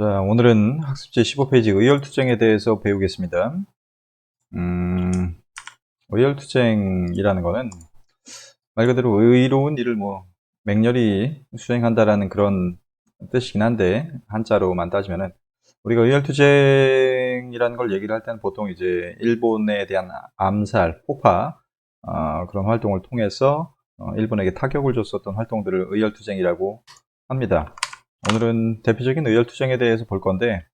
자, 오늘은 학습지 15페이지 의열투쟁에 대해서 배우겠습니다. 의열투쟁이라는 거는 말 그대로 의로운 일을 맹렬히 수행한다라는 그런 뜻이긴 한데, 한자로만 따지면은, 우리가 의열투쟁이라는 걸 얘기를 할 때는 보통 이제 일본에 대한 암살, 폭파, 그런 활동을 통해서 일본에게 타격을 줬었던 활동들을 의열투쟁이라고 합니다. 오늘은 대표적인 의열투쟁에 대해서 볼 건데,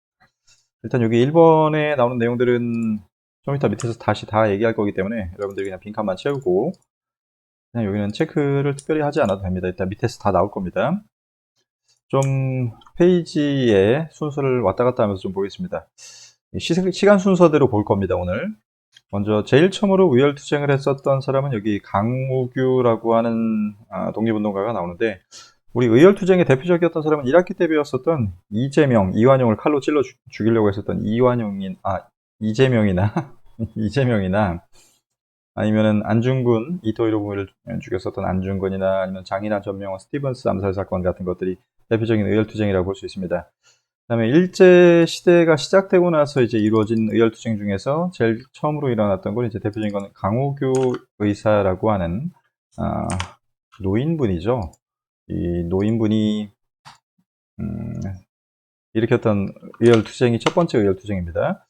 일단 여기 1번에 나오는 내용들은 좀 이따 밑에서 다시 다 얘기할 거기 때문에 여러분들이 그냥 빈칸만 채우고 그냥 여기는 체크를 특별히 하지 않아도 됩니다. 일단 밑에서 다 나올 겁니다. 좀 페이지의 순서를 왔다 갔다 하면서 좀 보겠습니다. 시간 순서대로 볼 겁니다, 오늘. 먼저 제일 처음으로 의열투쟁을 했었던 사람은 여기 강우규라고 하는 독립운동가가 나오는데, 우리 의열투쟁의 대표적이었던 사람은 1학기 때 배웠었던 이재명, 이완용을 칼로 찔러 죽이려고 했었던 이재명이나 이재명이나 아니면은 안중근, 이토 히로부미를 죽였었던 안중근이나 아니면 장인환 전명원 스티븐스 암살 사건 같은 것들이 대표적인 의열투쟁이라고 볼 수 있습니다. 그다음에 일제 시대가 시작되고 나서 이제 이루어진 의열투쟁 중에서 제일 처음으로 일어났던 건 이제 대표적인 건 강호규 의사라고 하는 아, 노인분이죠. 이 노인분이 음, 일으켰던 의열투쟁이 첫 번째 의열투쟁입니다.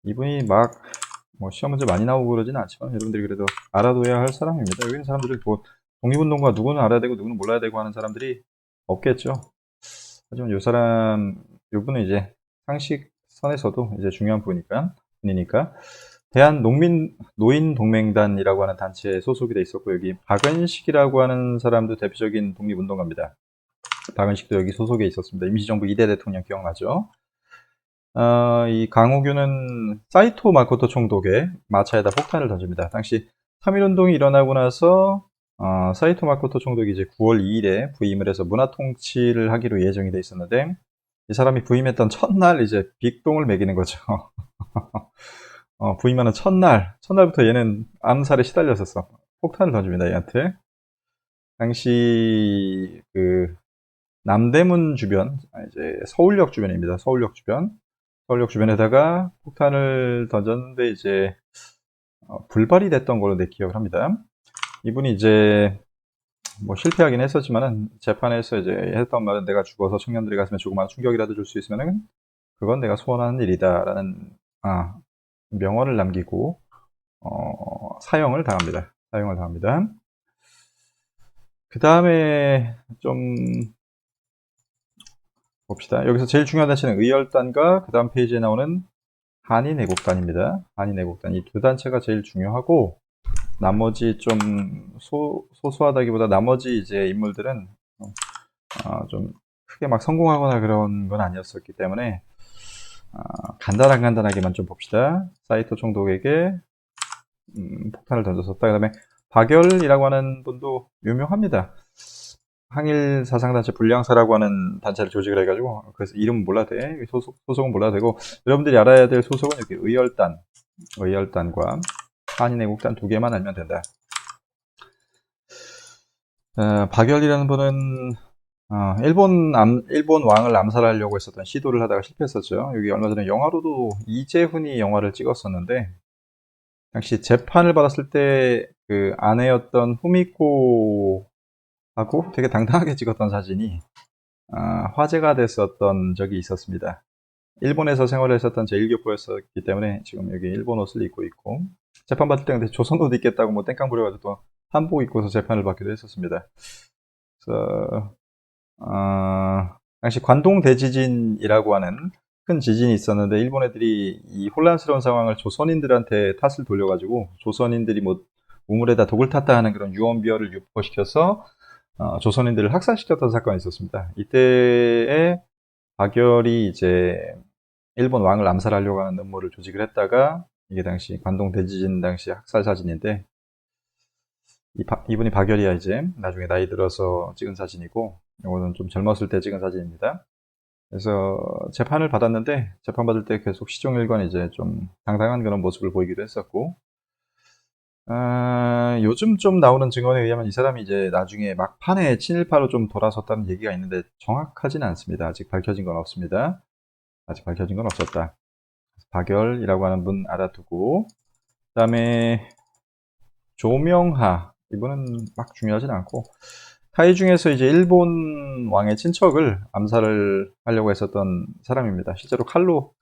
이분이 막 시험 문제 많이 나오고 그러지는 않지만 여러분들이 그래도 알아둬야 할 사람입니다. 여기 있는 사람들이 독립운동가 누구는 알아야 되고 누구는 몰라야 되고 하는 사람들이 없겠죠. 하지만 요분은 이제 상식선에서도 이제 중요한 분이니까 노인동맹단이라고 하는 단체에 소속이 돼 있었고, 여기 박은식이라고 하는 사람도 대표적인 독립운동가입니다. 박은식도 여기 소속에 있었습니다. 임시정부 2대 대통령 기억나죠? 이 강호규는 사이토 마코토 총독의 마차에다 폭탄을 던집니다. 당시 3.1운동이 일어나고 나서 사이토 마코토 총독이 이제 9월 2일에 부임을 해서 문화 통치를 하기로 예정이 돼 있었는데, 이 사람이 부임했던 첫날 이제 빅동을 매기는 거죠. 부임하는 첫날부터 얘는 암살에 시달렸었어. 폭탄을 던집니다, 얘한테. 당시 그 남대문 주변, 이제 서울역 주변입니다. 서울역 주변. 서울역 주변에다가 폭탄을 던졌는데 이제 불발이 됐던 걸로 내 기억을 합니다. 이분이 이제 실패하긴 했었지만은 재판에서 이제 했던 말은, 내가 죽어서 청년들의 가슴에 조그마한 충격이라도 줄 수 있으면은 그건 내가 소원하는 일이다라는 명언을 남기고 사형을 당합니다. 사형을 당합니다. 그 다음에 좀 봅시다. 여기서 제일 중요한 단체는 의열단과 그 다음 페이지에 나오는 한인애국단입니다. 한인애국단. 이 두 단체가 제일 중요하고, 나머지 좀 소소하다기보다 나머지 이제 인물들은 좀 크게 막 성공하거나 그런 건 아니었었기 때문에 간단하게만 좀 봅시다. 사이토 총독에게 폭탄을 던졌었다. 그 다음에 박열이라고 하는 분도 유명합니다. 항일 사상단체 불량사라고 하는 단체를 조직을 해가지고, 그래서 이름은 몰라도 돼. 소속은 몰라도 되고, 여러분들이 알아야 될 소속은 이렇게 의열단과 한인애국단 두 개만 알면 된다. 박열이라는 분은 일본 왕을 암살하려고 했었던 시도를 하다가 실패했었죠. 여기 얼마 전에 영화로도 이재훈이 영화를 찍었었는데, 당시 재판을 받았을 때 그 아내였던 후미코하고 되게 당당하게 찍었던 사진이 화제가 됐었던 적이 있었습니다. 일본에서 생활을 했었던 제1교포였었기 때문에 지금 여기 일본 옷을 입고 있고, 재판 받을 때 근데 조선 옷 입겠다고 땡깡 부려가지고 또 한복 입고서 재판을 받기도 했었습니다. 그래서 당시 관동 대지진이라고 하는 큰 지진이 있었는데, 일본 애들이 이 혼란스러운 상황을 조선인들한테 탓을 돌려가지고, 조선인들이 우물에다 독을 탔다 하는 그런 유언비어를 유포시켜서 조선인들을 학살시켰던 사건이 있었습니다. 이때에 박열이 이제 일본 왕을 암살하려고 하는 음모를 조직을 했다가, 이게 당시 관동 대지진 당시 학살 사진인데, 이분이 박열이야. 이제 나중에 나이 들어서 찍은 사진이고, 이거는 좀 젊었을 때 찍은 사진입니다. 그래서 재판을 받았는데, 재판 받을 때 계속 시종일관 이제 좀 당당한 그런 모습을 보이기도 했었고, 요즘 좀 나오는 증언에 의하면 이 사람이 이제 나중에 막판에 친일파로 좀 돌아섰다는 얘기가 있는데 정확하지는 않습니다. 아직 밝혀진 건 없습니다. 아직 밝혀진 건 없었다. 박열이라고 하는 분 알아두고, 그다음에 조명하, 이분은 막 중요하진 않고, 타이 중에서 이제 일본 왕의 친척을 암살을 하려고 했었던 사람입니다. 실제로 칼로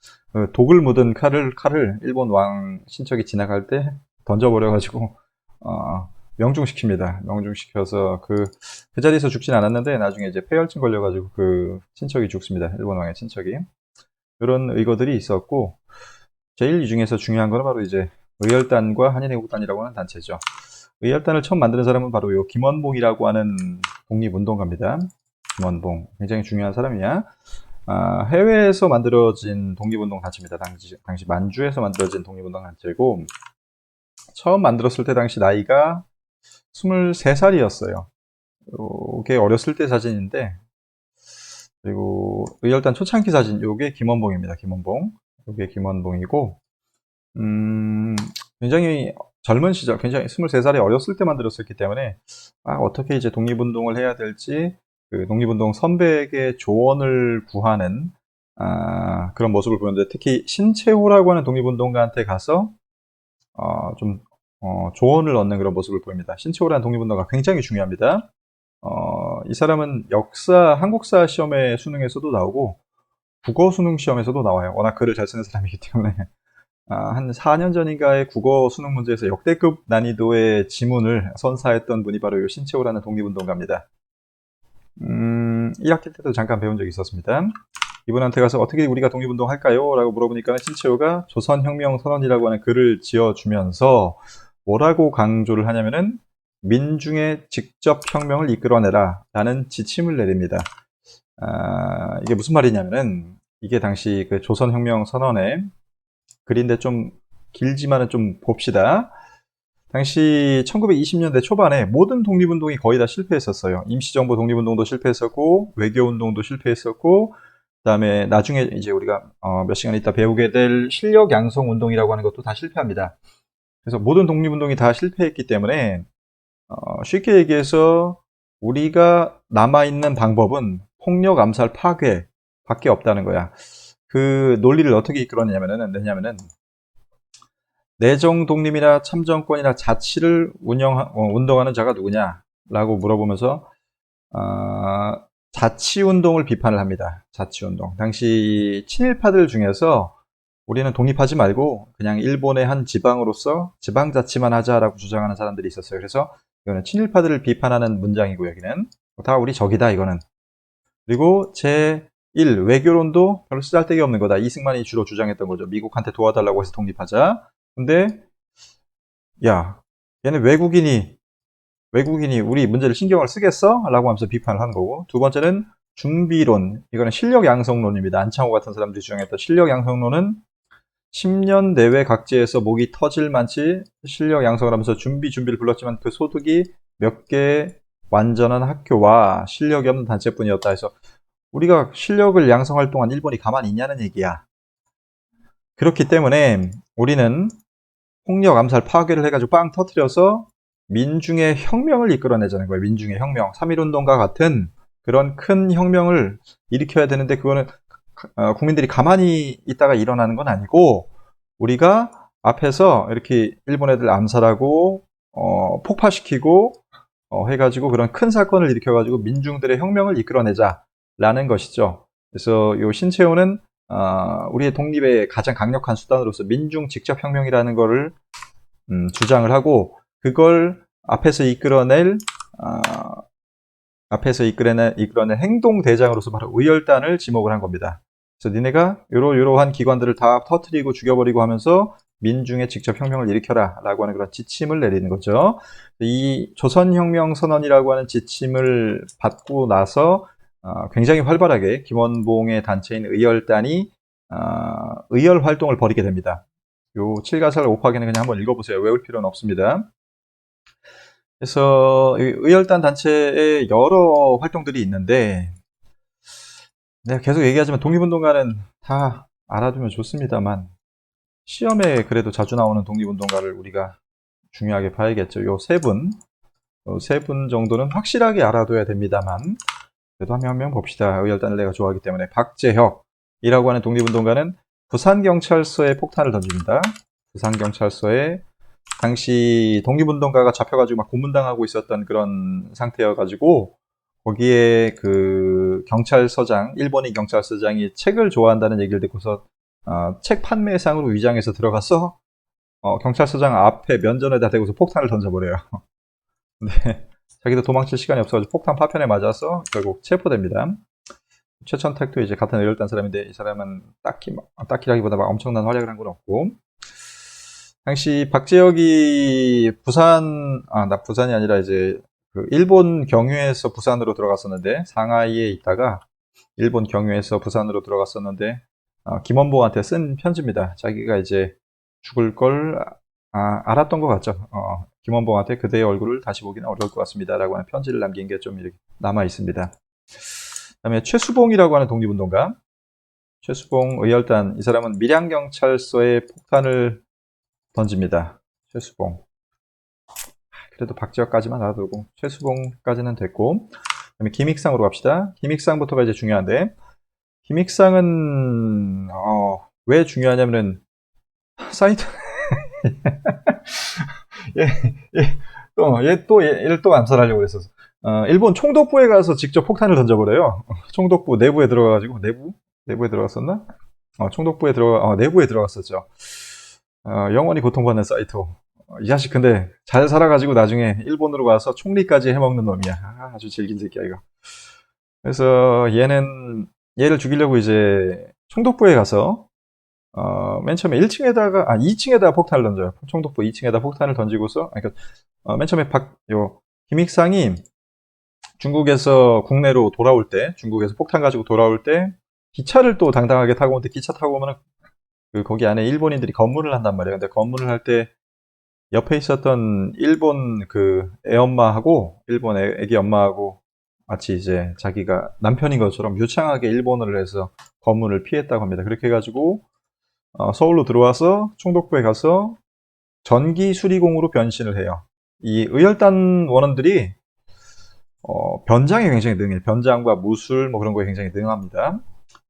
독을 묻은 칼을 일본 왕 친척이 지나갈 때 던져버려가지고 명중시킵니다. 명중시켜서 그 자리에서 죽진 않았는데 나중에 이제 폐혈증 걸려가지고 그 친척이 죽습니다. 일본 왕의 친척이. 이런 의거들이 있었고, 제일 이 중에서 중요한 거는 바로 이제 의열단과 한인애국단이라고 하는 단체죠. 의열단을 처음 만드는 사람은 바로 요 김원봉이라고 하는 독립운동가입니다. 김원봉. 굉장히 중요한 사람이야. 해외에서 만들어진 독립운동 단체입니다. 당시 만주에서 만들어진 독립운동 단체고, 처음 만들었을 때 당시 나이가 23살이었어요. 이게 어렸을 때 사진인데, 그리고 의열단 초창기 사진, 요게 김원봉입니다. 김원봉. 요게 김원봉이고, 굉장히 젊은 시절, 굉장히 23살에 어렸을 때 만들었었기 때문에, 어떻게 이제 독립운동을 해야 될지, 그 독립운동 선배에게 조언을 구하는, 그런 모습을 보였는데, 특히 신채호라고 하는 독립운동가한테 가서, 좀, 조언을 얻는 그런 모습을 보입니다. 신채호라는 독립운동가 굉장히 중요합니다. 이 사람은 한국사 시험의 수능에서도 나오고, 국어 수능 시험에서도 나와요. 워낙 글을 잘 쓰는 사람이기 때문에. 한 4년 전인가의 국어 수능 문제에서 역대급 난이도의 지문을 선사했던 분이 바로 이 신채호라는 독립운동가입니다. 1학기 때도 잠깐 배운 적이 있었습니다. 이분한테 가서 어떻게 우리가 독립운동 할까요? 라고 물어보니까 신채호가 조선혁명선언이라고 하는 글을 지어주면서 뭐라고 강조를 하냐면은 민중의 직접 혁명을 이끌어내라 라는 지침을 내립니다. 이게 무슨 말이냐면은 이게 당시 그 조선혁명선언에 글인데 좀 길지만은 좀 봅시다. 당시 1920년대 초반에 모든 독립운동이 거의 다 실패했었어요. 임시정부 독립운동도 실패했었고, 외교운동도 실패했었고, 그다음에 나중에 이제 우리가 몇 시간 있다 배우게 될 실력 양성 운동이라고 하는 것도 다 실패합니다. 그래서 모든 독립운동이 다 실패했기 때문에 쉽게 얘기해서 우리가 남아있는 방법은 폭력, 암살, 파괴 밖에 없다는 거야. 그 논리를 어떻게 이끌어내냐면은 내정 독립이나 참정권이나 자치를 운동하는 자가 누구냐라고 물어보면서 자치운동을 비판을 합니다. 자치운동. 당시 친일파들 중에서 우리는 독립하지 말고 그냥 일본의 한 지방으로서 지방자치만 하자라고 주장하는 사람들이 있었어요. 그래서 이거는 친일파들을 비판하는 문장이고 여기는 다 우리 적이다 이거는. 그리고 제1 외교론도 별로 쓰잘데기 없는 거다. 이승만이 주로 주장했던 거죠. 미국한테 도와달라고 해서 독립하자. 근데 야 얘는 외국인이 우리 문제를 신경을 쓰겠어? 라고 하면서 비판을 한 거고, 두 번째는 준비론, 이거는 실력 양성론입니다. 안창호 같은 사람들이 주장했던 실력 양성론은 10년 내외 각지에서 목이 터질 만치 실력 양성을 하면서 준비를 불렀지만 그 소득이 몇 개 완전한 학교와 실력이 없는 단체뿐이었다 해서 우리가 실력을 양성할 동안 일본이 가만히 있냐는 얘기야. 그렇기 때문에 우리는 폭력, 암살, 파괴를 해가지고 빵 터트려서 민중의 혁명을 이끌어내자는 거예요. 민중의 혁명. 3.1운동과 같은 그런 큰 혁명을 일으켜야 되는데 그거는 국민들이 가만히 있다가 일어나는 건 아니고 우리가 앞에서 이렇게 일본 애들 암살하고 폭파시키고 해가지고 그런 큰 사건을 일으켜가지고 민중들의 혁명을 이끌어내자라는 것이죠. 그래서 이 신채호는 우리의 독립의 가장 강력한 수단으로서 민중 직접 혁명이라는 거를 주장을 하고 그걸 앞에서 이끌어낼 행동 대장으로서 바로 의열단을 지목을 한 겁니다. 그래서 니네가 이러한 기관들을 다 터트리고 죽여버리고 하면서 민중의 직접 혁명을 일으켜라 라고 하는 그런 지침을 내리는 거죠. 이 조선혁명선언이라고 하는 지침을 받고 나서 굉장히 활발하게 김원봉의 단체인 의열단이 의열 활동을 벌이게 됩니다. 요 7가사를 곱하기는 그냥 한번 읽어보세요. 외울 필요는 없습니다. 그래서 의열단 단체의 여러 활동들이 있는데 내가 계속 얘기하지만 독립운동가는 다 알아두면 좋습니다만 시험에 그래도 자주 나오는 독립운동가를 우리가 중요하게 봐야겠죠. 요 세 분 정도는 확실하게 알아둬야 됩니다만, 그래도 한 명 한 명 봅시다. 의열단을 내가 좋아하기 때문에. 박재혁이라고 하는 독립운동가는 부산경찰서에 폭탄을 던집니다. 부산경찰서에 당시 독립운동가가 잡혀가지고 막 고문당하고 있었던 그런 상태여가지고, 거기에 그 경찰서장, 일본인 경찰서장이 책을 좋아한다는 얘기를 듣고서 책 판매상으로 위장해서 들어가서 경찰서장 앞에 면전에다 대고서 폭탄을 던져버려요. 근데 자기도 도망칠 시간이 없어가지고 폭탄 파편에 맞아서 결국 체포됩니다. 최천택도 이제 같은 의열단 사람인데, 이 사람은 딱히라기보다 막 엄청난 활약을 한 건 없고, 당시 박재혁이 부산이 아니라 이제 그 일본 경유해서 부산으로 들어갔었는데, 상하이에 있다가 일본 경유해서 부산으로 들어갔었는데, 김원봉한테 쓴 편지입니다. 자기가 이제 죽을 걸 알았던 것 같죠. 김원봉한테 그대의 얼굴을 다시 보기는 어려울 것 같습니다. 라고 하는 편지를 남긴 게 좀 이렇게 남아 있습니다. 그 다음에 최수봉이라고 하는 독립운동가. 최수봉 의열단, 이 사람은 밀양경찰서에 폭탄을 던집니다. 최수봉. 그래도 박지혁까지만 알아두고 최수봉까지는 됐고, 그다음에 김익상으로 갑시다. 김익상부터가 이제 중요한데, 김익상은 왜 중요하냐면은 사이트 얘를 또 암살하려고 그랬었어. 일본 총독부에 가서 직접 폭탄을 던져버려요. 총독부 내부에 들어가가지고 내부에 들어갔었나? 내부에 들어갔었죠. 영원히 고통받는 사이토. 이 자식 근데 잘 살아가지고 나중에 일본으로 가서 총리까지 해먹는 놈이야. 아주 질긴 새끼야 이거. 그래서 얘를 죽이려고 이제 총독부에 가서 맨 처음에 2층에다가 폭탄을 던져요. 총독부 2층에다 폭탄을 던지고서, 그러니까 맨 처음에 김익상이 중국에서 국내로 돌아올 때, 중국에서 폭탄 가지고 돌아올 때 기차를 또 당당하게 타고 오는데, 기차 타고 오면은 거기 안에 일본인들이 검문을 한단 말이에요. 근데 검문을 할 때 옆에 있었던 일본 그 애엄마하고, 일본 애기 엄마하고 마치 이제 자기가 남편인 것처럼 유창하게 일본어를 해서 검문을 피했다고 합니다. 그렇게 해가지고 서울로 들어와서 총독부에 가서 전기 수리공으로 변신을 해요. 이 의열단 원원들이 변장에 굉장히 능해요. 변장과 무술 뭐 그런 거에 굉장히 능합니다.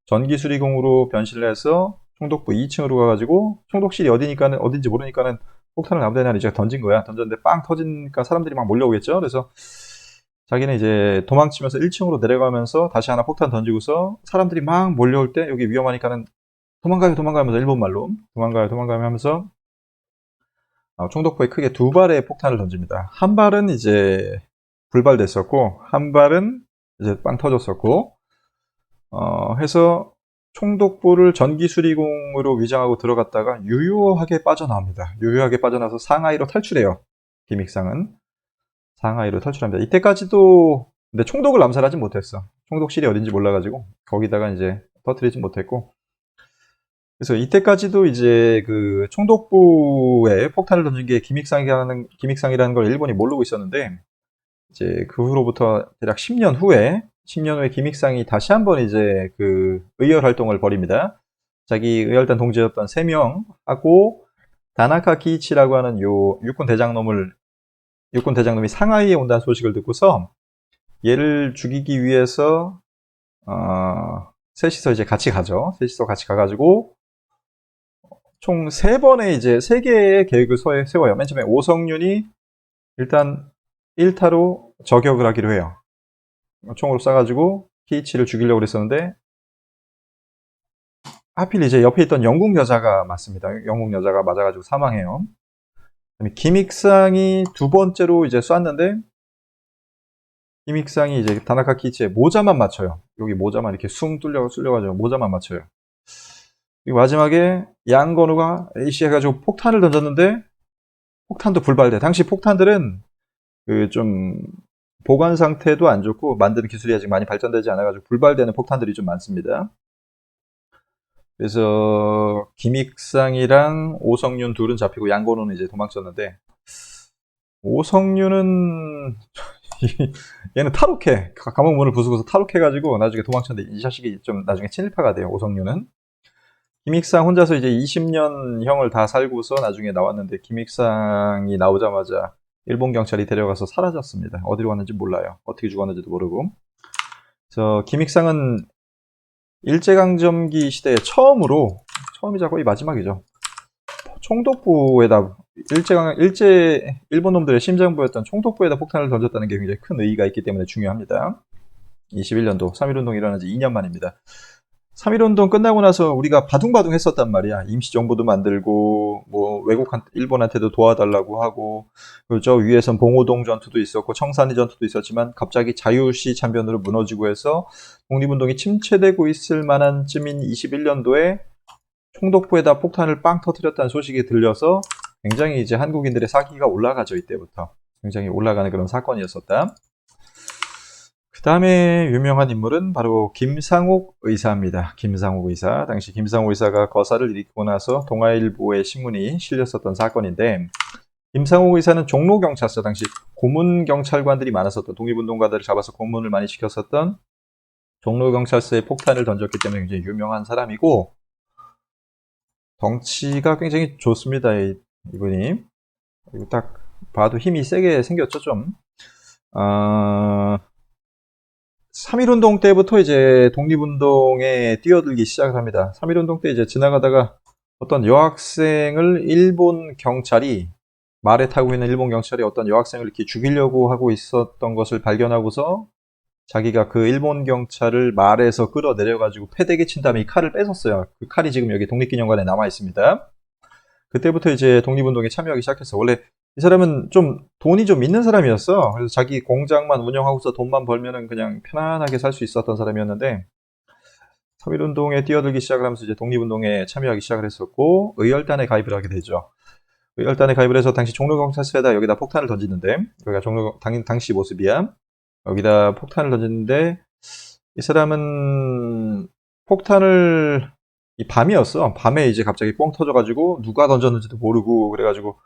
전기 수리공으로 변신을 해서 총독부 2층으로 가가지고, 총독실이 어딘지 모르니까는 폭탄을 아무 데나 이제 던진 거야. 던졌는데 빵 터지니까 사람들이 막 몰려오겠죠. 그래서 자기는 이제 도망치면서 1층으로 내려가면서 다시 하나 폭탄 던지고서 사람들이 막 몰려올 때 여기 위험하니까는 도망가요 하면서 일본말로 도망가요 하면서 총독부에 크게 두 발의 폭탄을 던집니다. 한 발은 이제 불발됐었고, 한 발은 이제 빵 터졌었고, 해서 총독부를 전기수리공으로 위장하고 들어갔다가 유효하게 빠져나옵니다. 유효하게 빠져나와서 상하이로 탈출해요. 김익상은 상하이로 탈출합니다. 이때까지도 근데 총독을 암살하지 못했어. 총독실이 어딘지 몰라가지고 거기다가 이제 터뜨리지 못했고, 그래서 이때까지도 이제 그 총독부에 폭탄을 던진 게 김익상이라는 걸 일본이 모르고 있었는데, 이제 그 후로부터 대략 10년 후에 김익상이 다시 한번 이제 그 의열 활동을 벌입니다. 자기 의열단 동지였던 3명하고 다나카 기이치라고 하는 요 육군 대장놈이 상하이에 온다는 소식을 듣고서 얘를 죽이기 위해서 셋이서 이제 같이 가죠. 셋이서 같이 가가지고 총 3개의 계획을 세워요. 맨 처음에 오성윤이 일단 1타로 저격을 하기로 해요. 총으로 쏴가지고 키이치를 죽이려고 그랬었는데, 하필 이제 옆에 있던 영국 여자가 맞습니다. 영국 여자가 맞아가지고 사망해요. 김익상이 두 번째로 이제 쐈는데, 김익상이 이제 다나카 키이치의 모자만 맞춰요. 여기 모자만 이렇게 숭 뚫려가지고 모자만 맞춰요. 그리고 마지막에 양건우가 에이씨 해가지고 폭탄을 던졌는데 폭탄도 불발돼. 당시 폭탄들은 그 좀 보관 상태도 안 좋고 만드는 기술이 아직 많이 발전되지 않아가지고 불발되는 폭탄들이 좀 많습니다. 그래서 김익상이랑 오성윤 둘은 잡히고 양건우는 이제 도망쳤는데, 오성윤은 얘는 탈옥해. 감옥 문을 부수고서 탈옥해가지고 나중에 도망쳤는데, 이 자식이 좀 나중에 친일파가 돼요. 오성윤은. 김익상 혼자서 이제 20년형을 다 살고서 나중에 나왔는데 김익상이 나오자마자 일본 경찰이 데려가서 사라졌습니다. 어디로 갔는지 몰라요. 어떻게 죽었는지도 모르고. 그래서 김익상은 일제강점기 시대에 처음이자 거의 마지막이죠. 총독부에다 일본 놈들의 심장부였던 총독부에다 폭탄을 던졌다는 게 굉장히 큰 의의가 있기 때문에 중요합니다. 21년도 3.1운동이 일어난 지 2년 만입니다. 3.1운동 끝나고 나서 우리가 바둥바둥 했었단 말이야. 임시정부도 만들고, 뭐, 일본한테도 도와달라고 하고, 저 위에선 봉오동 전투도 있었고, 청산리 전투도 있었지만, 갑자기 자유시 참변으로 무너지고 해서, 독립운동이 침체되고 있을 만한 쯤인 21년도에 총독부에다 폭탄을 빵 터뜨렸다는 소식이 들려서, 굉장히 이제 한국인들의 사기가 올라가죠, 이때부터. 굉장히 올라가는 그런 사건이었었다. 그 다음에 유명한 인물은 바로 김상옥 의사입니다. 김상옥 의사. 당시 김상옥 의사가 거사를 일으키고 나서 동아일보의 신문이 실렸었던 사건인데, 김상옥 의사는 종로경찰서, 당시 고문경찰관들이 많았었던, 독립운동가들을 잡아서 고문을 많이 시켰었던 종로경찰서에 폭탄을 던졌기 때문에 굉장히 유명한 사람이고, 덩치가 굉장히 좋습니다. 이분이. 딱 봐도 힘이 세게 생겼죠, 좀. 3.1운동 때부터 이제 독립운동에 뛰어들기 시작을 합니다. 3.1운동 때 이제 지나가다가 어떤 여학생을 일본 경찰이, 말에 타고 있는 일본 경찰이 어떤 여학생을 이렇게 죽이려고 하고 있었던 것을 발견하고서 자기가 그 일본 경찰을 말에서 끌어내려가지고 패대기 친 다음에 이 칼을 뺏었어요. 그 칼이 지금 여기 독립기념관에 남아 있습니다. 그때부터 이제 독립운동에 참여하기 시작했어. 원래 이 사람은 좀 돈이 좀 있는 사람이었어. 그래서 자기 공장만 운영하고서 돈만 벌면은 그냥 편안하게 살 수 있었던 사람이었는데, 3.1운동에 뛰어들기 시작을 하면서 이제 독립운동에 참여하기 시작을 했었고, 의열단에 가입을 하게 되죠. 의열단에 가입을 해서 당시 종로경찰서에다 여기다 폭탄을 던지는데, 여기가 당시 모습이야. 여기다 폭탄을 던지는데, 이 사람은 폭탄을, 이 밤이었어. 밤에 이제 갑자기 뻥 터져가지고 누가 던졌는지도 모르고 그래가지고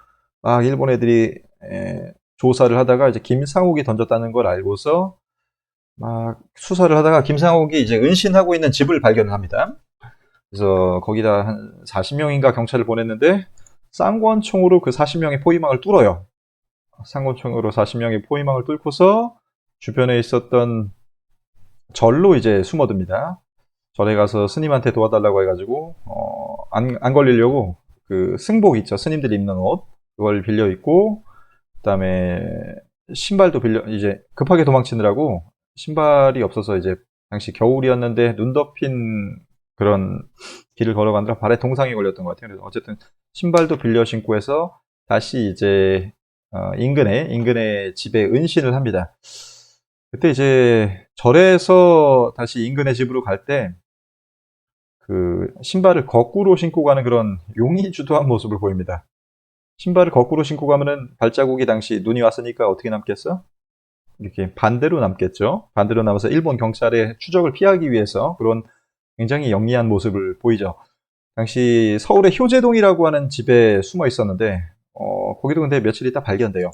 일본 애들이 조사를 하다가 이제 김상옥이 던졌다는 걸 알고서 막 수사를 하다가 김상옥이 이제 은신하고 있는 집을 발견합니다. 그래서 거기다 한 40명인가 경찰을 보냈는데 쌍권총으로 그 40명의 포위망을 뚫어요. 쌍권총으로 40명의 포위망을 뚫고서 주변에 있었던 절로 이제 숨어듭니다. 절에 가서 스님한테 도와달라고 해가지고 안 걸리려고 그 승복 있죠. 스님들이 입는 옷. 그걸 빌려 입고, 그 다음에 신발도 이제 급하게 도망치느라고 신발이 없어서 이제 당시 겨울이었는데 눈 덮인 그런 길을 걸어가느라 발에 동상이 걸렸던 것 같아요. 그래서 어쨌든 신발도 빌려 신고 해서 다시 이제 인근의 집에 은신을 합니다. 그때 이제 절에서 다시 인근의 집으로 갈 때 그 신발을 거꾸로 신고 가는 그런 용의주도한 모습을 보입니다. 신발을 거꾸로 신고 가면은 발자국이 당시 눈이 왔으니까 어떻게 남겠어? 이렇게 반대로 남겠죠. 반대로 남아서 일본 경찰의 추적을 피하기 위해서 그런 굉장히 영리한 모습을 보이죠. 당시 서울의 효제동이라고 하는 집에 숨어 있었는데 거기도 근데 며칠 있다 발견돼요.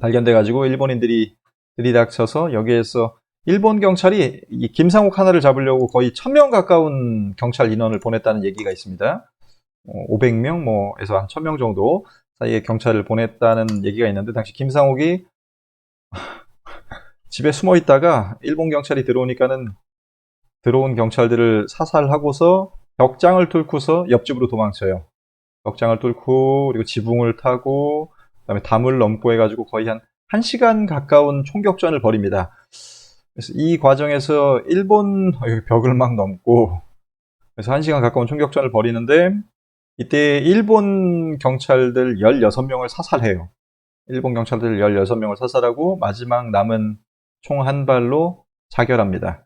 발견돼가지고 일본인들이 들이닥쳐서 여기에서 일본 경찰이 이 김상욱 하나를 잡으려고 거의 1000명 가까운 경찰 인원을 보냈다는 얘기가 있습니다. 500명 뭐에서 한 1000명 정도 사이에 경찰을 보냈다는 얘기가 있는데, 당시 김상욱이 집에 숨어 있다가 일본 경찰이 들어오니까는 들어온 경찰들을 사살하고서 벽장을 뚫고서 옆집으로 도망쳐요. 벽장을 뚫고 그리고 지붕을 타고 그다음에 담을 넘고 해가지고 거의 한 1시간 가까운 총격전을 벌입니다. 그래서 이 과정에서 일본 벽을 막 넘고 그래서 1시간 가까운 총격전을 벌이는데, 이때 일본 경찰들 16명을 사살해요. 일본 경찰들 16명을 사살하고 마지막 남은 총 한 발로 자결합니다.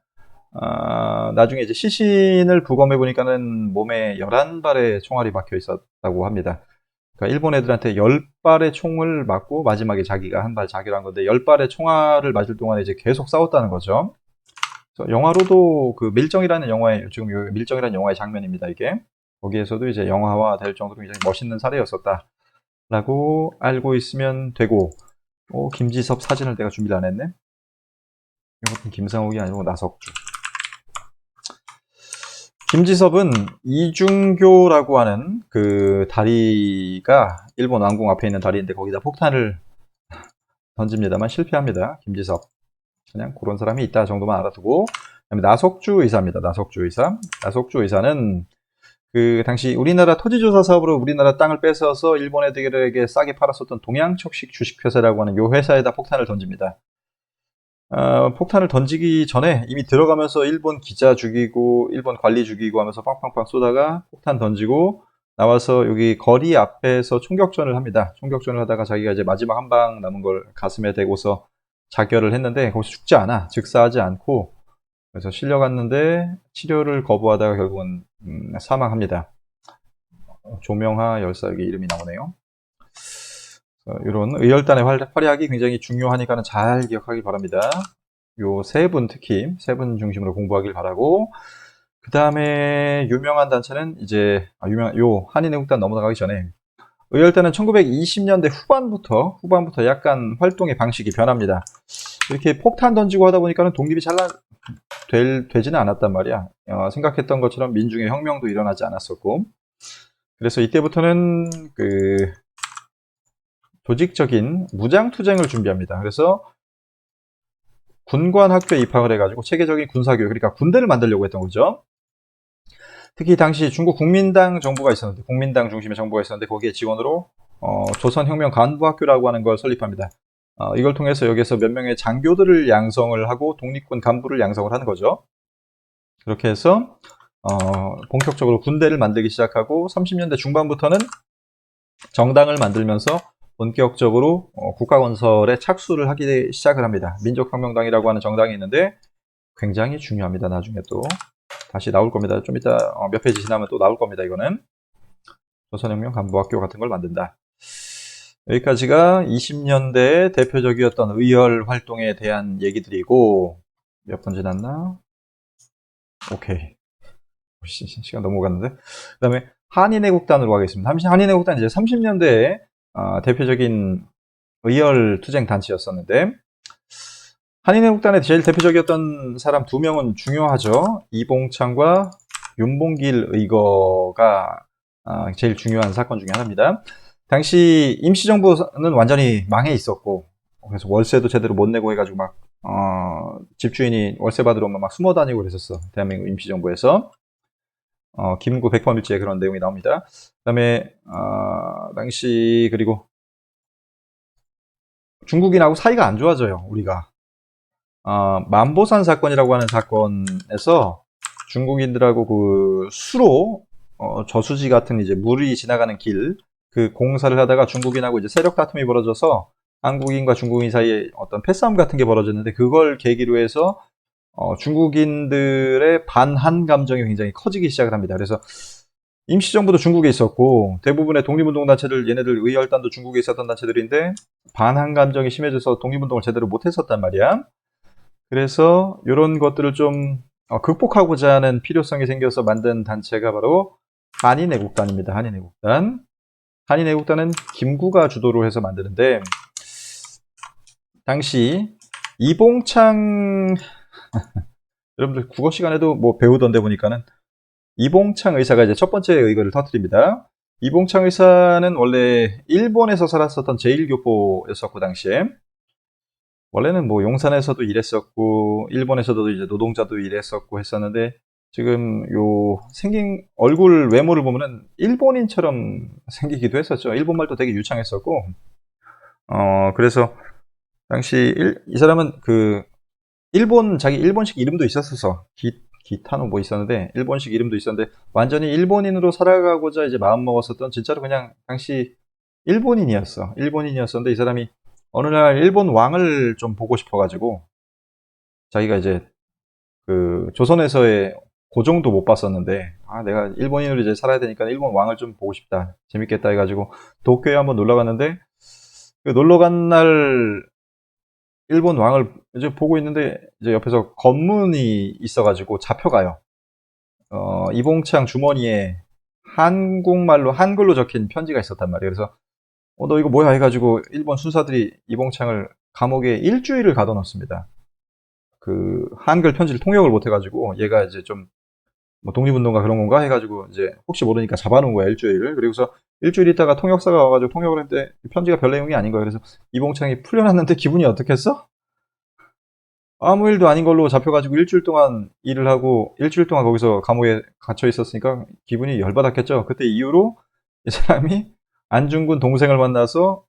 나중에 이제 시신을 부검해 보니까는 몸에 11발의 총알이 박혀 있었다고 합니다. 그러니까 일본 애들한테 10발의 총을 맞고 마지막에 자기가 한 발 자결한 건데, 10발의 총알을 맞을 동안에 이제 계속 싸웠다는 거죠. 그래서 영화로도 그 밀정이라는 영화의, 지금 이 밀정이라는 영화의 장면입니다, 이게. 거기에서도 이제 영화화 될 정도로 굉장히 멋있는 사례였었다 라고 알고 있으면 되고, 김지섭 사진을 내가 준비를 안 했네. 이것은 김상욱이 아니고 나석주. 김지섭은 이중교라고 하는 그 다리가 일본 왕궁 앞에 있는 다리인데 거기다 폭탄을 던집니다만 실패합니다. 김지섭. 그냥 그런 사람이 있다 정도만 알아두고. 그다음에 나석주 의사입니다. 나석주 의사. 나석주 의사는 그 당시 우리나라 토지조사 사업으로 우리나라 땅을 뺏어서 일본 애들에게 싸게 팔았었던 동양척식 주식회사라고 하는 요 회사에다 폭탄을 던집니다. 폭탄을 던지기 전에 이미 들어가면서 일본 기자 죽이고 일본 관리 죽이고 하면서 빵빵빵 쏘다가 폭탄 던지고 나와서 여기 거리 앞에서 총격전을 합니다. 총격전을 하다가 자기가 이제 마지막 한 방 남은 걸 가슴에 대고서 자결을 했는데 거기서 죽지 않아. 즉사하지 않고 그래서 실려갔는데 치료를 거부하다가 결국은 사망합니다. 조명하 열사 여기 이름이 나오네요. 이런 의열단의 활약이 굉장히 중요하니까는 잘 기억하기 바랍니다. 요 세 분 특히 세 분 중심으로 공부하길 바라고. 그 다음에 유명한 단체는 이제 요 한인애국단 넘어가기 전에 의열단은 1920년대 후반부터 약간 활동의 방식이 변합니다. 이렇게 폭탄 던지고 하다 보니까는 독립이 잘 되지는 않았단 말이야. 생각했던 것처럼 민중의 혁명도 일어나지 않았었고. 그래서 이때부터는 그 조직적인 무장투쟁을 준비합니다. 그래서 군관학교에 입학을 해가지고 체계적인 군사교육, 그러니까 군대를 만들려고 했던 거죠. 특히 당시 중국 국민당 정부가 있었는데, 국민당 중심의 정부가 있었는데 거기에 지원으로 조선혁명간부학교라고 하는 걸 설립합니다. 이걸 통해서 여기서 몇 명의 장교들을 양성을 하고 독립군 간부를 양성을 하는 거죠. 그렇게 해서 본격적으로 군대를 만들기 시작하고 30년대 중반부터는 정당을 만들면서 본격적으로 국가 건설에 착수를 하기 시작을 합니다. 민족혁명당이라고 하는 정당이 있는데 굉장히 중요합니다. 나중에 또 다시 나올 겁니다. 좀 이따 몇 페이지 지나면 또 나올 겁니다. 이거는 조선혁명 간부학교 같은 걸 만든다. 여기까지가 20년대 대표적이었던 의열 활동에 대한 얘기들이고 몇 번 지났나? 오케이. 시간 넘어갔는데. 그 다음에 한인애국단으로 가겠습니다. 한인애국단 이제 30년대에 대표적인 의열 투쟁 단체였었는데 한인애국단의 제일 대표적이었던 사람 두 명은 중요하죠. 이봉창과 윤봉길 의거가 제일 중요한 사건 중에 하나입니다. 당시 임시정부는 완전히 망해 있었고 그래서 월세도 제대로 못 내고 해가지고 막 집주인이 월세 받으러 오면 막 숨어 다니고 그랬었어. 대한민국 임시정부에서. 김구 백범일지에 그런 내용이 나옵니다. 그 다음에 당시 그리고 중국인하고 사이가 안 좋아져요. 우리가 만보산 사건이라고 하는 사건에서 중국인들하고 그 수로 저수지 같은 이제 물이 지나가는 길 그 공사를 하다가 중국인하고 이제 세력 다툼이 벌어져서 한국인과 중국인 사이에 어떤 패싸움 같은 게 벌어졌는데 그걸 계기로 해서 중국인들의 반한 감정이 굉장히 커지기 시작을 합니다. 그래서 임시정부도 중국에 있었고 대부분의 독립운동단체들 얘네들 의열단도 중국에 있었던 단체들인데 반한 감정이 심해져서 독립운동을 제대로 못했었단 말이야. 그래서 이런 것들을 좀 극복하고자 하는 필요성이 생겨서 만든 단체가 바로 한인애국단입니다. 한인애국단은 김구가 주도로 해서 만드는데 당시 이봉창 여러분들 국어 시간에도 뭐 배우던데 보니까는 이봉창 의사가 이제 첫 번째 의거를 터뜨립니다. 이봉창 의사는 원래 일본에서 살았었던 제1교포였었고 당시에 원래는 뭐 용산에서도 일했었고 일본에서도 이제 노동자도 일했었고 했었는데 지금 요 생긴 얼굴 외모를 보면은 일본인처럼 생기기도 했었죠. 일본말도 되게 유창했었고 그래서 당시 이 사람은 그 자기 일본식 이름도 있었어서 기타노 뭐 있었는데 일본식 이름도 있었는데 완전히 일본인으로 살아가고자 이제 마음 먹었었던 진짜로 그냥 당시 일본인이었었는데 이 사람이 어느 날 일본 왕을 좀 보고 싶어가지고 자기가 이제 그 조선에서의 고종도 못 봤었는데 내가 일본인으로 이제 살아야 되니까 일본 왕을 좀 보고 싶다 재밌겠다 해가지고 도쿄에 한번 놀러 갔는데 그 놀러 간 날 일본 왕을 이제 보고 있는데 이제 옆에서 검문이 있어가지고 잡혀가요. 이봉창 주머니에 한국말로 한글로 적힌 편지가 있었단 말이에요. 그래서 너 이거 뭐야 해가지고 일본 순사들이 이봉창을 감옥에 일주일을 가둬놓습니다. 그 한글 편지를 통역을 못 해가지고 얘가 이제 좀 뭐 독립운동가 그런 건가 해가지고 이제 혹시 모르니까 잡아놓은 거야, 일주일을. 그리고서 일주일 있다가 통역사가 와가지고 통역을 했는데 편지가 별 내용이 아닌 거예요. 그래서 이봉창이 풀려났는데 기분이 어떻겠어? 아무 일도 아닌 걸로 잡혀가지고 일주일 동안 일을 하고 일주일 동안 거기서 감옥에 갇혀 있었으니까 기분이 열받았겠죠. 그때 이후로 이 사람이 안중근 동생을 만나서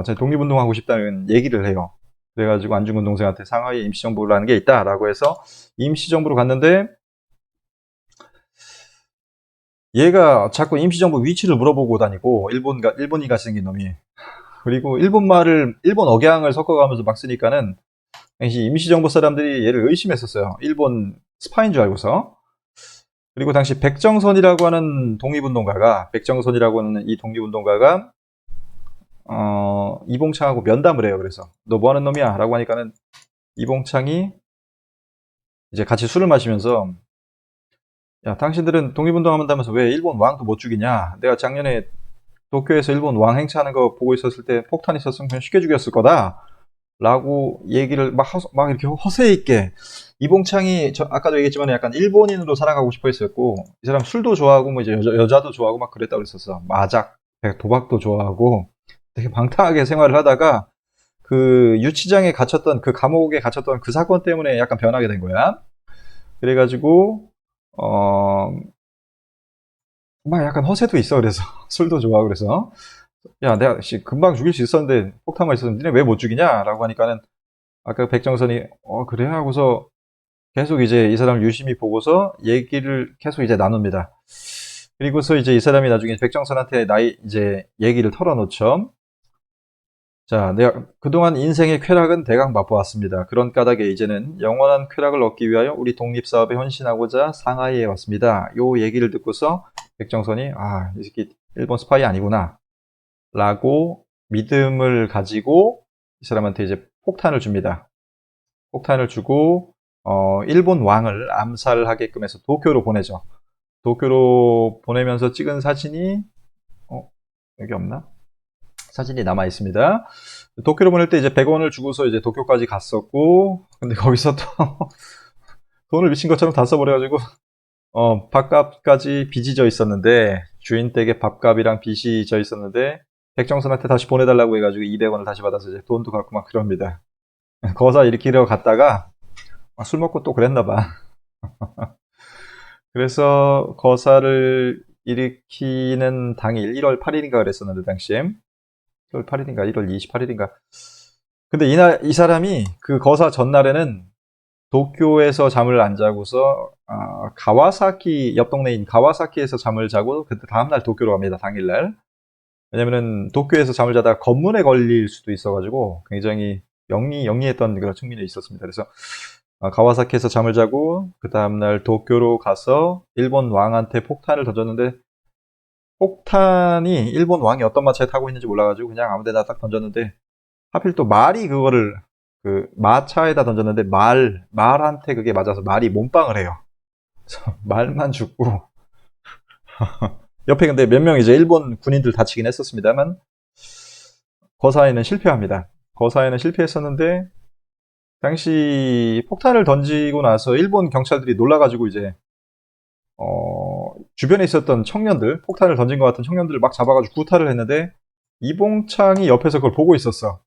제가 독립운동하고 싶다는 얘기를 해요. 그래가지고 안중근 동생한테 상하이에 임시정부라는 게 있다라고 해서 임시정부로 갔는데 얘가 자꾸 임시정부 위치를 물어보고 다니고 일본이 같이 생긴 놈이. 그리고 일본 억양을 섞어가면서 막 쓰니까는 당시 임시정부 사람들이 얘를 의심했었어요. 일본 스파인 줄 알고서. 그리고 당시 백정선이라고 하는 이 독립운동가가 이봉창하고 면담을 해요. 그래서 너 뭐 하는 놈이야? 라고 하니까는 이봉창이 이제 같이 술을 마시면서 야, 당신들은 독립운동한다면서 왜 일본 왕도 못 죽이냐? 내가 작년에 도쿄에서 일본 왕 행차하는 거 보고 있었을 때 폭탄 있었으면 그냥 쉽게 죽였을 거다. 라고 얘기를 막 이렇게 허세 있게. 이봉창이 아까도 얘기했지만 약간 일본인으로 살아가고 싶어 했었고, 이 사람 술도 좋아하고, 뭐 이제 여자도 좋아하고 막 그랬다고 그랬었어. 마작, 도박도 좋아하고, 되게 방탕하게 생활을 하다가, 그 유치장에 갇혔던, 그 감옥에 갇혔던 그 사건 때문에 약간 변하게 된 거야. 그래가지고, 어, 막 약간 허세도 있어. 그래서 술도 좋아하고 그래서. 야, 내가 금방 죽일 수 있었는데, 폭탄만 있었는데, 니네 왜 못 죽이냐? 라고 하니까는, 아까 백정선이, 그래? 하고서 계속 이제 이 사람을 유심히 보고서 얘기를 계속 이제 나눕니다. 그리고서 이제 이 사람이 나중에 백정선한테 이제 얘기를 털어놓죠. 자, 내가 그동안 인생의 쾌락은 대강 맛보았습니다. 그런 까닭에 이제는 영원한 쾌락을 얻기 위하여 우리 독립사업에 헌신하고자 상하이에 왔습니다. 요 얘기를 듣고서 백정선이, 이 새끼 일본 스파이 아니구나. 라고 믿음을 가지고 이 사람한테 이제 폭탄을 줍니다. 폭탄을 주고 일본 왕을 암살하게끔 해서 도쿄로 보내죠. 도쿄로 보내면서 찍은 사진이 여기 없나? 사진이 남아 있습니다. 도쿄로 보낼 때 이제 100원을 주고서 이제 도쿄까지 갔었고, 근데 거기서 또 돈을 미친 것처럼 다 써버려가지고 밥값까지 빚이 져 있었는데, 주인 댁에 밥값이랑 빚이 져 있었는데 백정선한테 다시 보내달라고 해가지고 200원을 다시 받아서 이제 돈도 갖고 막 그럽니다. 거사 일으키러 갔다가 술 먹고 또 그랬나 봐. 그래서 거사를 일으키는 당일 1월 8일인가 그랬었는데 당시에 1월 8일인가 1월 28일인가. 근데 이 사람이 그 거사 전날에는 도쿄에서 잠을 안 자고서 가와사키 옆 동네인 가와사키에서 잠을 자고 그때 다음날 도쿄로 갑니다. 당일날. 왜냐면은 도쿄에서 잠을 자다가 검문에 걸릴 수도 있어가지고 굉장히 영리했던 그런 측면이 있었습니다. 그래서 가와사키에서 잠을 자고 그 다음날 도쿄로 가서 일본 왕한테 폭탄을 던졌는데 폭탄이 일본 왕이 어떤 마차에 타고 있는지 몰라가지고 그냥 아무데나 딱 던졌는데 하필 또 말이 그거를 그 마차에다 던졌는데 말한테 그게 맞아서 말이 몸빵을 해요. 그래서 말만 죽고 옆에 근데 몇 명 이제 일본 군인들 다치긴 했었습니다만 거사에는 실패합니다. 거사에는 실패했었는데 당시 폭탄을 던지고 나서 일본 경찰들이 놀라가지고 이제 주변에 있었던 청년들, 폭탄을 던진 것 같은 청년들을 막 잡아가지고 구타를 했는데 이봉창이 옆에서 그걸 보고 있었어.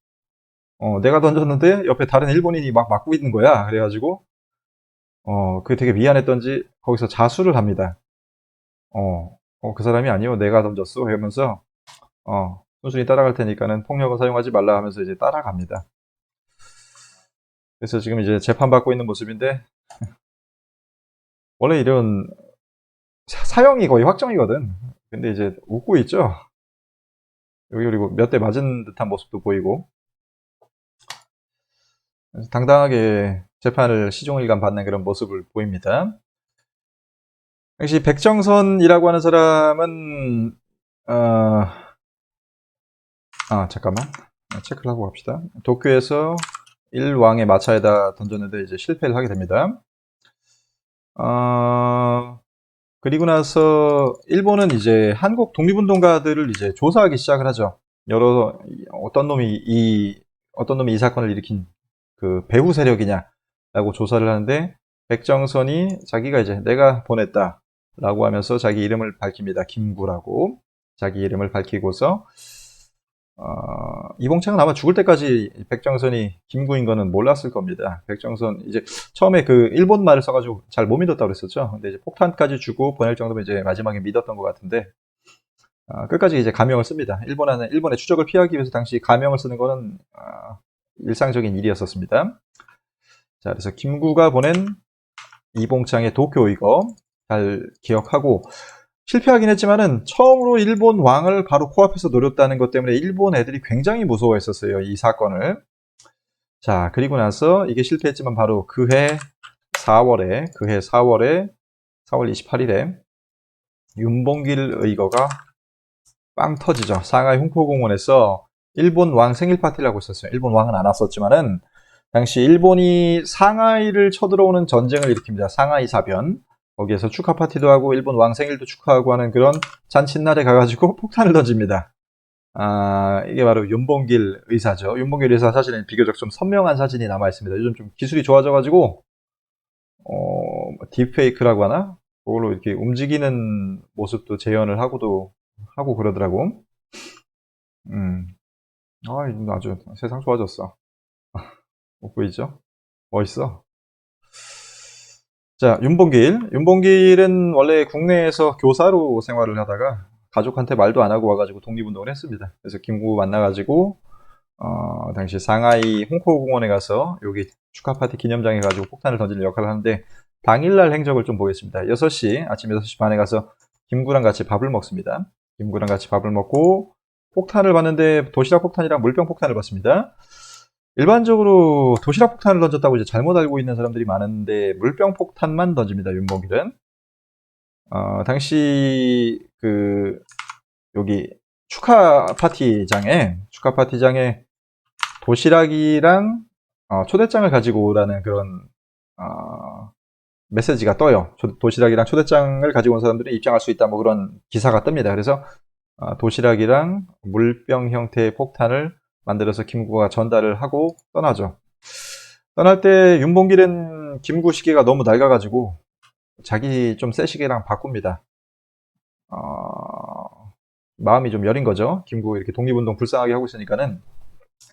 내가 던졌는데 옆에 다른 일본인이 막 맞고 있는 거야. 그래가지고 그게 되게 미안했던지 거기서 자수를 합니다. 그 사람이 아니요, 내가 던졌어. 이러면서 순순히 따라갈 테니까는 폭력을 사용하지 말라 하면서 이제 따라갑니다. 그래서 지금 이제 재판받고 있는 모습인데 원래 이런 사형이 거의 확정이거든. 근데 이제 웃고 있죠. 여기 그리고 몇 대 맞은 듯한 모습도 보이고 당당하게 재판을 시종일관 받는 그런 모습을 보입니다. 역시 백정선이라고 하는 사람은 잠깐만 체크를 하고 갑시다. 도쿄에서 일왕의 마차에다 던졌는데 이제 실패를 하게 됩니다. 그리고 나서 일본은 이제 한국 독립운동가들을 이제 조사하기 시작을 하죠. 어떤 놈이 이 사건을 일으킨 그 배후 세력이냐라고 조사를 하는데 백정선이 자기가 이제 내가 보냈다 라고 하면서 자기 이름을 밝힙니다. 김구라고 자기 이름을 밝히고서 이봉창은 아마 죽을 때까지 백정선이 김구인 거는 몰랐을 겁니다. 백정선 이제 처음에 그 일본 말을 써가지고 잘 못 믿었다고 그랬었죠. 근데 이제 폭탄까지 주고 보낼 정도면 이제 마지막에 믿었던 것 같은데 끝까지 이제 가명을 씁니다. 일본의 추적을 피하기 위해서 당시 가명을 쓰는 거는 일상적인 일이었었습니다. 자, 그래서 김구가 보낸 이봉창의 도쿄 이거 잘 기억하고 실패하긴 했지만은 처음으로 일본 왕을 바로 코앞에서 노렸다는 것 때문에 일본 애들이 굉장히 무서워했었어요. 이 사건을. 자, 그리고 나서 이게 실패했지만 바로 그해 4월 28일에 윤봉길 의거가 빵 터지죠. 상하이 홍포공원에서 일본 왕 생일 파티를 하고 있었어요. 일본 왕은 안 왔었지만은 당시 일본이 상하이를 쳐들어오는 전쟁을 일으킵니다. 상하이 사변. 거기에서 축하 파티도 하고 일본 왕 생일도 축하하고 하는 그런 잔칫날에 가가지고 폭탄을 던집니다. 이게 바로 윤봉길 의사죠. 윤봉길 의사 사진은 비교적 좀 선명한 사진이 남아 있습니다. 요즘 좀 기술이 좋아져가지고 딥페이크라고 하나? 그걸로 이렇게 움직이는 모습도 재현을 하고 그러더라고. 아주 세상 좋아졌어. 못 보이죠? 멋있어. 자, 윤봉길은 원래 국내에서 교사로 생활을 하다가 가족한테 말도 안 하고 와가지고 독립운동을 했습니다. 그래서 김구 만나가지고 당시 상하이 홍포공원에 가서 여기 축하 파티 기념장에 가지고 폭탄을 던지는 역할을 하는데 당일날 행적을 좀 보겠습니다. 아침 6시 반에 가서 김구랑 같이 밥을 먹습니다. 김구랑 같이 밥을 먹고 폭탄을 봤는데 도시락 폭탄이랑 물병 폭탄을 봤습니다. 일반적으로 도시락 폭탄을 던졌다고 이제 잘못 알고 있는 사람들이 많은데 물병 폭탄만 던집니다. 윤봉길은. 당시 여기 축하 파티장에 도시락이랑 초대장을 가지고 오라는 그런 메시지가 떠요. 도시락이랑 초대장을 가지고 온 사람들이 입장할 수 있다 뭐 그런 기사가 뜹니다. 그래서 도시락이랑 물병 형태의 폭탄을 만들어서 김구가 전달을 하고 떠나죠. 떠날 때 윤봉길은 김구 시계가 너무 낡아가지고 자기 좀 새 시계랑 바꿉니다. 마음이 좀 여린 거죠. 김구 이렇게 독립운동 불쌍하게 하고 있으니까는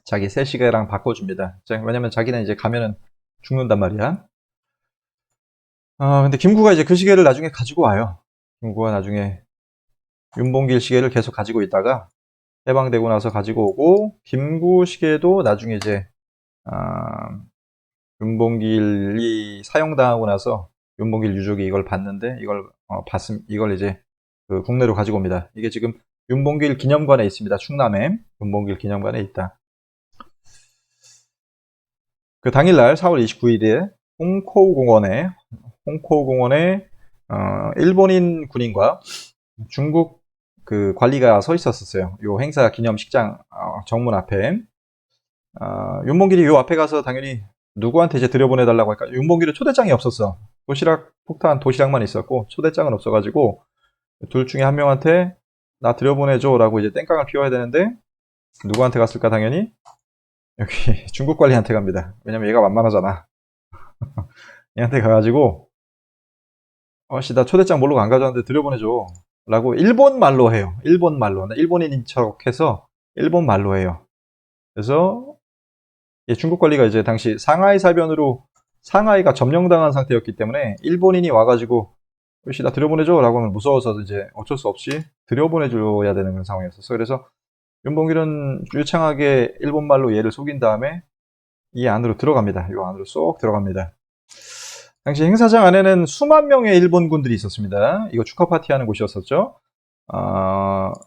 자기 새 시계랑 바꿔줍니다. 왜냐면 자기는 이제 가면은 죽는단 말이야. 근데 김구가 이제 그 시계를 나중에 가지고 와요. 김구가 나중에 윤봉길 시계를 계속 가지고 있다가 해방되고 나서 가지고 오고 김구 시계도 나중에 이제 윤봉길이 사형당하고 나서 윤봉길 유족이 이걸 봤는데 이걸 이제 그 국내로 가지고 옵니다. 이게 지금 윤봉길 기념관에 있습니다. 충남에 윤봉길 기념관에 있다. 그 당일날 4월 29일에 홍코우공원에 일본인 군인과 중국 그 관리가 서 있었어요. 요 행사 기념식장 정문 앞에. 윤봉길이 요 앞에 가서 당연히 누구한테 이제 들여보내달라고 할까? 윤봉길은 초대장이 없었어. 도시락만 있었고 초대장은 없어가지고 둘 중에 한 명한테 나 들여보내줘라고 이제 땡깡을 피워야 되는데 누구한테 갔을까? 당연히 여기 중국 관리한테 갑니다. 왜냐면 얘가 만만하잖아. 얘한테 가가지고 나 초대장 모르고 안 가져왔는데 들여보내줘 라고 일본 말로 해요. 일본 말로. 일본인인 척 해서 일본 말로 해요. 그래서 중국 관리가 이제 당시 상하이 사변으로 상하이가 점령당한 상태였기 때문에 일본인이 와가지고 나 들여보내줘 라고 하면 무서워서 이제 어쩔 수 없이 들여보내줘야 되는 그런 상황이었었어요. 그래서 윤봉길은 유창하게 일본말로 얘를 속인 다음에 이 안으로 들어갑니다. 이 안으로 쏙 들어갑니다. 당시 행사장 안에는 수만 명의 일본군들이 있었습니다. 이거 축하 파티하는 곳이었었죠.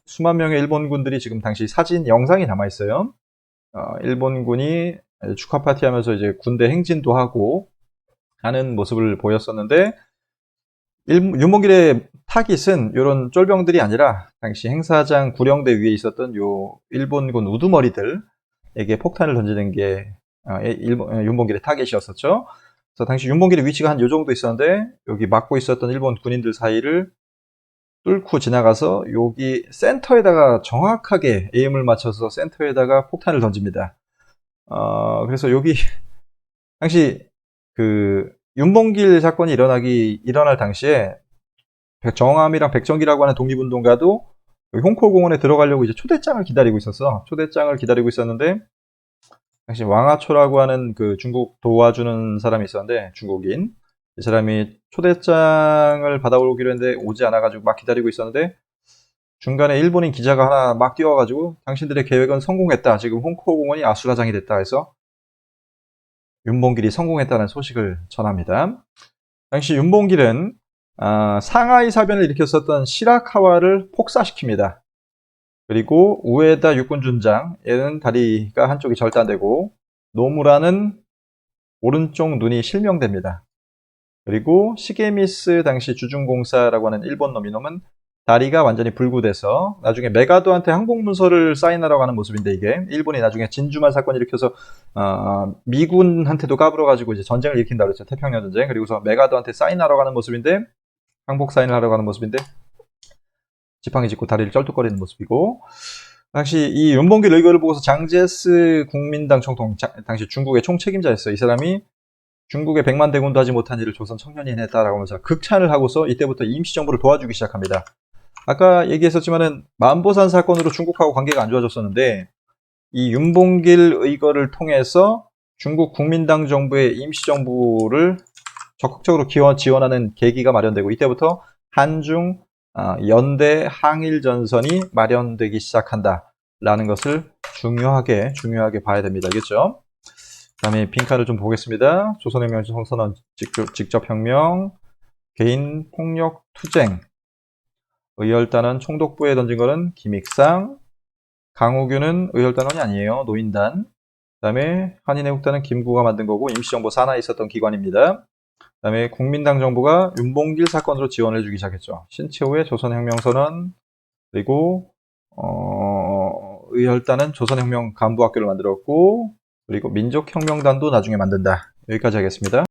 수만 명의 일본군들이 지금 당시 사진, 영상이 남아있어요. 일본군이 축하 파티하면서 이제 군대 행진도 하고 하는 모습을 보였었는데 윤봉길의 타깃은 이런 쫄병들이 아니라 당시 행사장 구령대 위에 있었던 요 일본군 우두머리들에게 폭탄을 던지는 게 윤봉길의 타깃이었었죠. 그래서 당시 윤봉길의 위치가 한 요 정도 있었는데 여기 막고 있었던 일본 군인들 사이를 뚫고 지나가서 여기 센터에다가 정확하게 에임을 맞춰서 센터에다가 폭탄을 던집니다. 그래서 여기 당시 그 윤봉길 사건이 일어날 당시에 정암이랑 백정기라고 하는 독립운동가도 홍코공원에 들어가려고 이제 초대장을 기다리고 있었어. 초대장을 기다리고 있었는데 당시 왕하초라고 하는 그 중국 도와주는 사람이 있었는데 중국인 이 사람이 초대장을 받아오기로 했는데 오지 않아가지고 막 기다리고 있었는데 중간에 일본인 기자가 하나 막 뛰어가지고 당신들의 계획은 성공했다. 지금 홍코공원이 아수라장이 됐다 해서 윤봉길이 성공했다는 소식을 전합니다. 당시 윤봉길은 상하이 사변을 일으켰었던 시라카와를 폭사시킵니다. 그리고 우에다 육군준장, 얘는 다리가 한쪽이 절단되고 노무라는 오른쪽 눈이 실명됩니다. 그리고 시게미스 당시 주중공사라고 하는 일본 놈, 이놈은 다리가 완전히 불구돼서 나중에 메가도한테 항복문서를 사인하라고 하는 모습인데, 이게 일본이 나중에 진주만 사건 일으켜서 미군한테도 까불어가지고 이제 전쟁을 일으킨다 그랬죠. 태평양 전쟁. 그리고서 메가도한테 사인하라고 하는 모습인데, 항복 사인을 하려고 하는 모습인데 지팡이 짚고 다리를 쩔뚝거리는 모습이고, 당시 이 윤봉길 의거를 보고서 장제스 국민당 총통, 당시 중국의 총책임자였어요. 이 사람이 중국의 100만 대군도 하지 못한 일을 조선 청년이 해냈다라고 하면서 극찬을 하고서 이때부터 임시정부를 도와주기 시작합니다. 아까 얘기했었지만은 만보산 사건으로 중국하고 관계가 안 좋아졌었는데 이 윤봉길 의거를 통해서 중국 국민당 정부의 임시정부를 적극적으로 지원하는 계기가 마련되고, 이때부터 한중 연대 항일 전선이 마련되기 시작한다라는 것을 중요하게 봐야 됩니다. 알겠죠? 다음에 빈칸을 좀 보겠습니다. 조선혁명 선언, 직접혁명, 개인 폭력 투쟁, 의열단은 총독부에 던진 거는 김익상, 강우규는 의열단원이 아니에요. 노인단. 그 다음에 한인애국단은 김구가 만든 거고 임시정부 산하에 있었던 기관입니다. 그 다음에 국민당 정부가 윤봉길 사건으로 지원을 해주기 시작했죠. 신채호의 조선혁명선언, 그리고 의열단은 조선혁명 간부학교를 만들었고, 그리고 민족혁명단도 나중에 만든다. 여기까지 하겠습니다.